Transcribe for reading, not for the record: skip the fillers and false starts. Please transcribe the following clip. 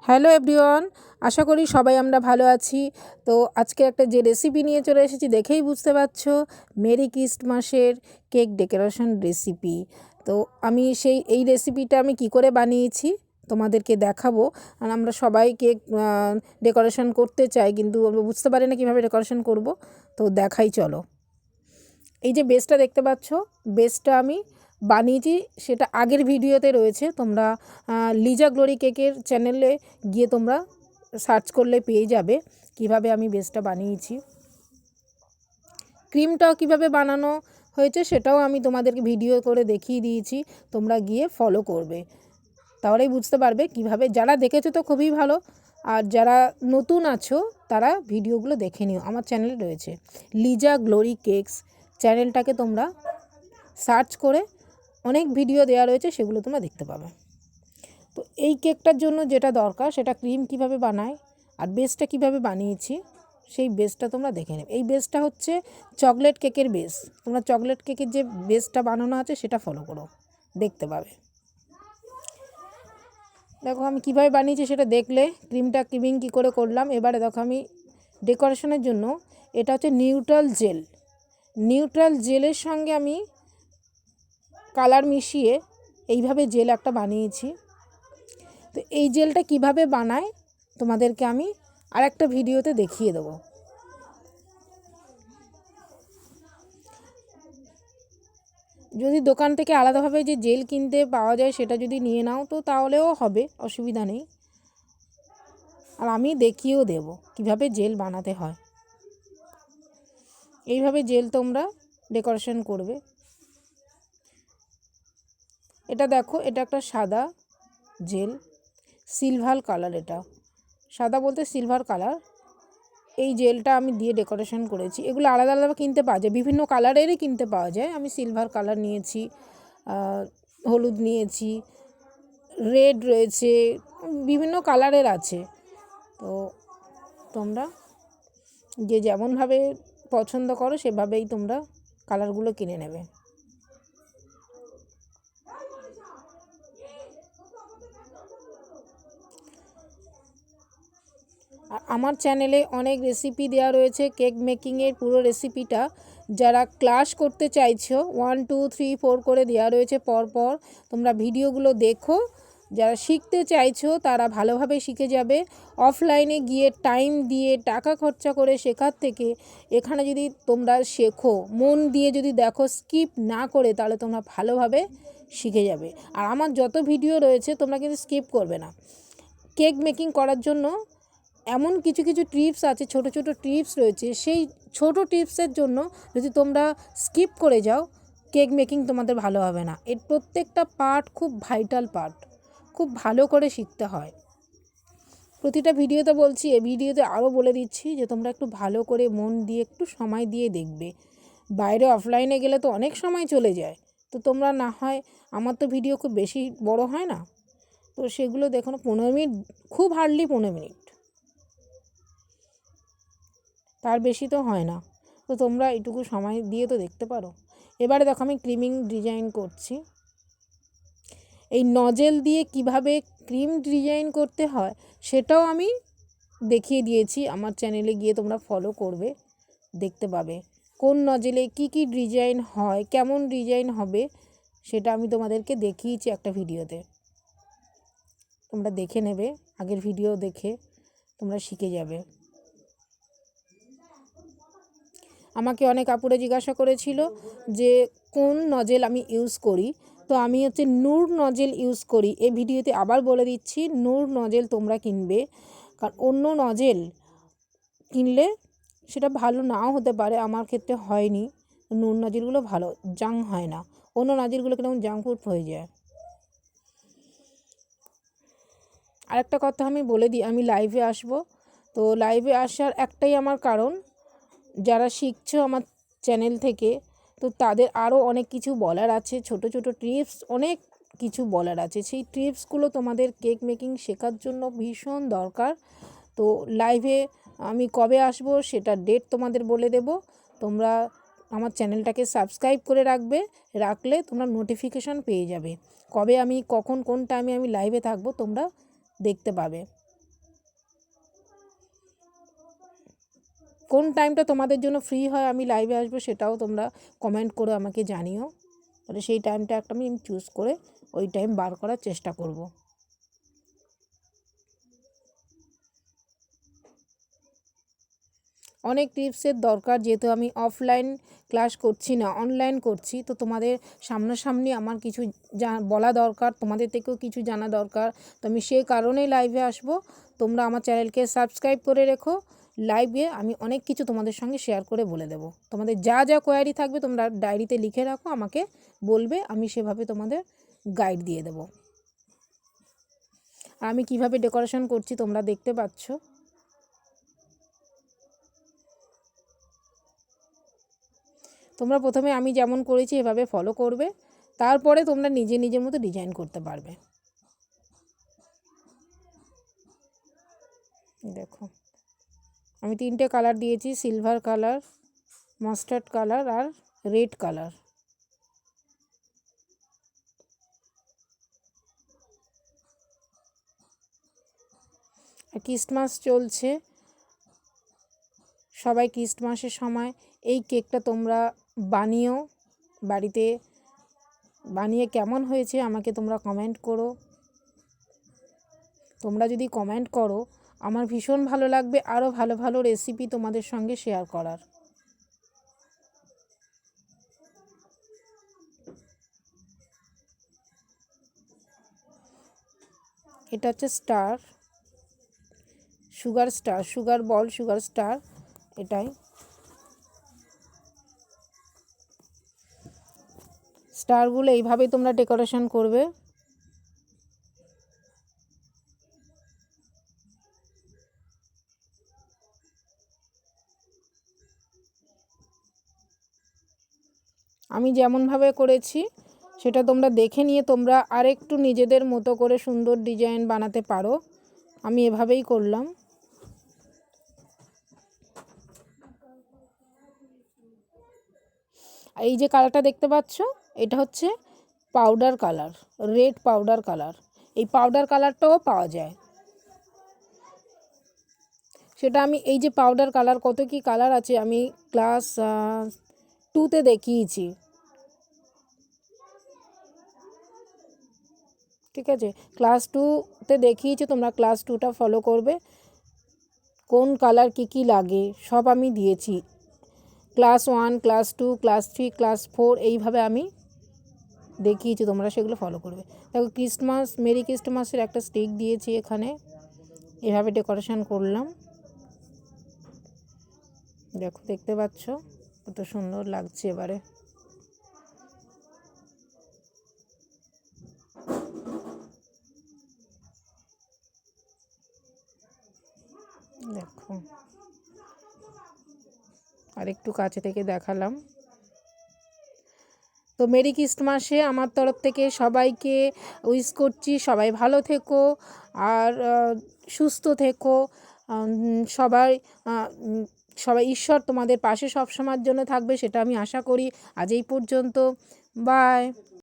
Hello everyone, আশা করি সবাই আমরা ভালো আছি। তো আজকে একটা যে রেসিপি নিয়ে চলে এসেছি দেখেই বুঝতে পারছো, মেরি ক্রিস্টমাসের কেক ডেকোরেশন রেসিপি। তো আমি এই রেসিপিটা আমি কি করে বানিয়েছি তোমাদেরকে দেখাবো। আর আমরা সবাই কেক ডেকোরেশন করতে চাই, কিন্তু আমরা বুঝতে পারি না কীভাবে ডেকোরেশন করব। তো দেখাই চলো। এই যে বেসটা দেখতে পাচ্ছ, বেসটা আমি বানিয়েছি, সেটা আগের ভিডিওতে রয়েছে। তোমরা লিজা গ্লোরি কেকের চ্যানেলে গিয়ে তোমরা সার্চ করলে পেয়ে যাবে কিভাবে আমি বেসটা বানিয়েছি। ক্রিমটাও কিভাবে বানানো হয়েছে সেটাও আমি তোমাদেরকে ভিডিও করে দেখিয়ে দিয়েছি, তোমরা গিয়ে ফলো করবে, তাহলেই বুঝতে পারবে কিভাবে। যারা দেখেছো তো খুবই ভালো, আর যারা নতুন আছো তারা ভিডিওগুলো দেখে নিও, আমার চ্যানেলে রয়েছে লিজা গ্লোরি কেকস। চ্যানেলটাকে তোমরা সার্চ করে অনেক ভিডিও দেওয়া রয়েছে, সেগুলো তোমরা দেখতে পাবে। তো এই কেকটার জন্য যেটা দরকার সেটা ক্রিম কিভাবে বানায় আর বেসটা কিভাবে বানিয়েছি সেই বেসটা তোমরা দেখে নেবে। এই বেসটা হচ্ছে চকলেট কেকের বেস। তোমরা চকলেট কেকের যে বেসটা বানানো আছে সেটা ফলো করো, দেখতে পাবে। দেখো আমি কিভাবে বানিয়েছি সেটা দেখলে, ক্রিমিং কী করে করলাম। এবারে দেখো আমি ডেকোরেশনের জন্য, এটা হচ্ছে নিউট্রাল জেল। নিউট্রাল জেলের সঙ্গে আমি কালার মিশিয়ে এইভাবে জেল একটা বানিয়েছি। তো এই জেলটা কিভাবে বানায় তোমাদেরকে আমি আর একটা ভিডিওতে দেখিয়ে দেবো। যদি দোকান থেকে আলাদাভাবে যে জেল কিনতে পাওয়া যায় সেটা যদি নিয়ে নাও তো তাহলেও হবে, অসুবিধা নেই। আর আমি দেখিয়েও দেব কিভাবে জেল বানাতে হয়। এইভাবে জেল তোমরা ডেকোরেশন করবে। এটা দেখো, এটা একটা সাদা জেল, সিলভার কালার। এটা সাদা বলতে সিলভার কালার। এই জেলটা আমি দিয়ে ডেকোরেশন করেছি। এগুলো আলাদা আলাদা কিনতে পাওয়া যায়, বিভিন্ন কালারেরই কিনতে পাওয়া যায়। আমি সিলভার কালার নিয়েছি, হলুদ নিয়েছি, রেড রয়েছে, বিভিন্ন কালারের আছে। তো তোমরা যে যেমনভাবে পছন্দ করো সেভাবেই তোমরা কালারগুলো কিনে নেবে। আর আমার চ্যানেলে অনেক রেসিপি দেওয়া রয়েছে, কেক মেকিংয়ের পুরো রেসিপিটা। যারা ক্লাস করতে চাইছো 1 2 3 4 করে দেওয়া রয়েছে পরপর, তোমরা ভিডিওগুলো দেখো। যারা শিখতে চাইছো তারা ভালোভাবে শিখে যাবে। অফলাইনে গিয়ে টাইম দিয়ে টাকা খরচা করে শেখার থেকে এখানে যদি তোমরা শেখো, মন দিয়ে যদি দেখো, স্কিপ না করে, তাহলে তোমরা ভালোভাবে শিখে যাবে। আর আমার যত ভিডিও রয়েছে তোমরা কিন্তু স্কিপ করবে না। কেক মেকিং করার জন্য এমন কিছু কিছু টিপস আছে, ছোট ছোট টিপস রয়েছে। সেই ছোট টিপসের জন্য যদি তোমরা স্কিপ করে যাও, কেক মেকিং তোমাদের ভালো হবে না। এর প্রত্যেকটা পার্ট খুব ভাইটাল পার্ট, খুব ভালো করে শিখতে হয়। প্রতিটা ভিডিওতে বলছি, এই ভিডিওতে আরও বলে দিচ্ছি যে তোমরা একটু ভালো করে মন দিয়ে একটু সময় দিয়ে দেখবে। বাইরে অফলাইনে গেলে তো অনেক সময় চলে যায়। তো তোমরা না হয়, আমার তো ভিডিও খুব বেশি বড় হয় না, তো সেগুলো দেখো না, 15 মিনিট, খুব হার্ডলি 15 মিনিট, তার বেশি তো হয় না। তো তোমরা এইটুকু সময় দিয়ে তো দেখতে পারো। এবারে দেখো আমি ক্রিমিং ডিজাইন করছি। এই নজেল দিয়ে কিভাবে ক্রিম ডিজাইন করতে হয় সেটাও আমি দেখিয়ে দিয়েছি। আমার চ্যানেলে গিয়ে তোমরা ফলো করবে, দেখতে পাবে কোন নজেলে কি কি ডিজাইন হয়, কেমন ডিজাইন হবে, সেটা আমি তোমাদেরকে দেখিয়েছি একটা ভিডিওতে। তোমরা দেখে নেবে, আগের ভিডিও দেখে তোমরা শিখে যাবে। আমাকে অনেক আপুরে জিজ্ঞাসা করেছিল যে কোন নজেল আমি ইউজ করি। তো আমি হচ্ছে নূর নজেল ইউজ করি। এই ভিডিওতে আবার বলে দিচ্ছি, নূর নজেল তোমরা কিনবে। কারণ অন্য নজেল কিনলে সেটা ভালো নাও হতে পারে, আমার ক্ষেত্রে হয়নি। নূর নজেলগুলো ভালো, জাং হয় না। অন্য নজেলগুলো কেমন জাং ফুট হয়ে যায়। আরেকটা কথা আমি বলে দিই, আমি লাইভে আসব। তো লাইভে আসার একটাই আমার কারণ, যারা শিখছো আমার চ্যানেল থেকে, তো তাদের আরও অনেক কিছু বলার আছে, ছোট ছোট টিপস অনেক কিছু বলার আছে। সেই টিপসগুলো তোমাদের কেক মেকিং শেখার জন্য ভীষণ দরকার। তো লাইভে আমি কবে আসব সেটা ডেট তোমাদের বলে দেব। তোমরা আমার চ্যানেলটাকে সাবস্ক্রাইব করে রাখলে তোমরা নোটিফিকেশান পেয়ে যাবে। কবে আমি, কখন, কোন টাইমে আমি লাইভে থাকবো তোমরা দেখতে পাবে। কোন টাইমটা তোমাদের জন্য ফ্রি হয় আমি লাইভে আসবো সেটাও তোমরা কমেন্ট করে আমাকে জানিও, তাহলে সেই টাইমটা একটা আমি চুজ করে ওই টাইম বার করার চেষ্টা করব। অনেক টিপসের দরকার, যেহেতু আমি অফলাইন ক্লাস করছি না, অনলাইন করছি, তো তোমাদের সামনাসামনি আমার কিছু বলা দরকার, তোমাদের থেকেও কিছু জানা দরকার, তো আমি সেই কারণেই লাইভে আসব। তোমরা আমার চ্যানেলকে সাবস্ক্রাইব করে রেখো, লাইভে আমি অনেক কিছু তোমাদের সঙ্গে শেয়ার করে বলে দেবো। তোমাদের যা যা কোয়ারি থাকবে তোমরা ডায়েরিতে লিখে রাখো, আমাকে বলবে, আমি সেভাবে তোমাদের গাইড দিয়ে দেবো। আর আমি কিভাবে ডেকোরেশন করছি তোমরা দেখতে পাচ্ছ। তোমরা প্রথমে আমি যেমন করেছি এভাবে ফলো করবে, তারপরে তোমরা নিজে নিজের মতো ডিজাইন করতে পারবে। দেখো আমি 3টে কালার দিয়েছি, সিলভার কালার, মাস্টার্ড কালার আর রেড কালার। ক্রিসমাস চলছে, সবাই ক্রিসমাসের সময় এই কেকটা তোমরা বানিও, বাড়িতে বানিয়ে কেমন হয়েছে আমাকে তোমরা কমেন্ট করো। তোমরা যদি কমেন্ট করো আমার ভীষণ ভালো লাগবে আরও ভালো ভালো রেসিপি তোমাদের সঙ্গে শেয়ার করার। এটা হচ্ছে star, sugar star, sugar ball, sugar star, এটাই স্টারগুলো এইভাবেই তোমরা ডেকোরেশন করবে। আমি যেমনভাবে করেছি সেটা তোমরা দেখে নিয়ে তোমরা আরেকটু নিজেদের মতো করে সুন্দর ডিজাইন বানাতে পারো। আমি এভাবেই করলাম। আর এই যে কালারটা দেখতে পাচ্ছ, এটা হচ্ছে powder colour, red powder colour. এই পাউডার কালারটাও পাওয়া যায়, সেটা আমি এই যে পাউডার কালার, কত কি কালার আছে আমি ক্লাস 2তে দেখিয়েছি, ঠিক আছে, ক্লাস 2তে দেখিয়েছি, তোমরা ক্লাস 2টা ফলো করবে। কোন কালার কী লাগে সব আমি দিয়েছি, ক্লাস 1, ক্লাস 2, ক্লাস 3, ক্লাস 4 এইভাবে আমি দেখিয়েছি, তোমরা সেগুলো ফলো করবে। দেখো ক্রিসমাস, মেরি ক্রিসমাসের একটা স্টিক দিয়েছি এখানে, এভাবে ডেকোরেশন করলাম। দেখো দেখতে পাচ্ছ কত সুন্দর লাগছে। এবারে দেখো আরেকটু কাছে থেকে দেখালাম। তো মেরি ক্রিসমাসে আমার তরফ থেকে সবাইকে উইশ করছি, সবাই ভালো থেকো আর সুস্থ থেকো। সবাই সবাই ঈশ্বর তোমাদের পাশে সব সময়ের জন্য থাকবে, সেটা আমি আশা করি। আজ এই পর্যন্ত, বাই।